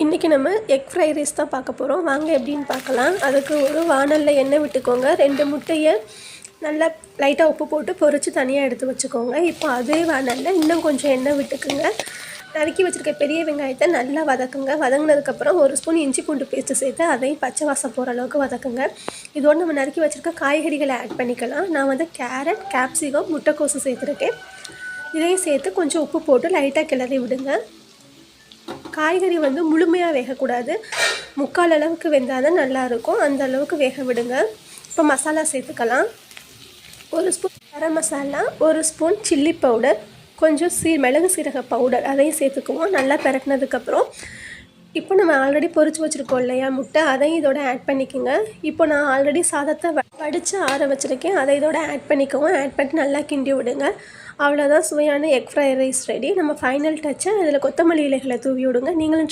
இன்றைக்கி நம்ம egg fried rice தான் பார்க்க போகிறோம். வாங்க எப்படின்னு பார்க்கலாம். அதுக்கு ஒரு வாணலில் எண்ணெய் விட்டுக்கோங்க. 2 முட்டையை நல்லா லைட்டாக உப்பு போட்டு பொரித்து தனியாக எடுத்து வச்சுக்கோங்க. இப்போ அதே வாணலில் இன்னும் கொஞ்சம் எண்ணெய் விட்டுக்குங்க. நறுக்கி வச்சுருக்க பெரிய வெங்காயத்தை நல்லா வதக்குங்க. வதங்கினதுக்கப்புறம் 1 ஸ்பூன் இஞ்சி பூண்டு பேஸ்ட்டு சேர்த்து அதையும் பச்சை வாசம் போகிற அளவுக்கு வதக்குங்க. இதோடு நம்ம நறுக்கி வச்சுருக்க காய்கறிகளை ஆட் பண்ணிக்கலாம். நான் வந்து கேரட், கேப்சிகம், முட்டைக்கோசு சேர்த்துருக்கேன். இதையும் சேர்த்து கொஞ்சம் உப்பு போட்டு லைட்டாக கிளறி விடுங்க. காய்கறி வந்து முழுமையாக வேகக்கூடாது, 3/4 அளவுக்கு வெந்தால் தான் நல்லாயிருக்கும். அந்த அளவுக்கு வேக விடுங்க. இப்போ மசாலா சேர்த்துக்கலாம். 1 spoon garam masala, 1 spoon chilli powder, கொஞ்சம் மிளகு சீரக பவுடர் அதையும் சேர்த்துக்குவோம். நல்லா பிரட்டினதுக்கப்புறம் இப்போ நம்ம ஆல்ரெடி பொரிச்சு வச்சுருக்கோம் இல்லையா முட்டை, அதையும் இதோட ஆட் பண்ணிக்கோங்க. இப்போ நான் ஆல்ரெடி சாதத்தை வடித்து ஆற வச்சுருக்கேன், அதை இதோட ஆட் பண்ணிக்குவோம். ஆட் பண்ணிட்டு நல்லா கிண்டி விடுங்க. அவ்வளோதான், சுவையான எக் ஃப்ரைட் ரைஸ் ரெடி. நம்ம ஃபைனல் டச்சை அதில் கொத்தமல்லி இலைகளை தூவி விடுங்க. நீங்களும் ட்ரை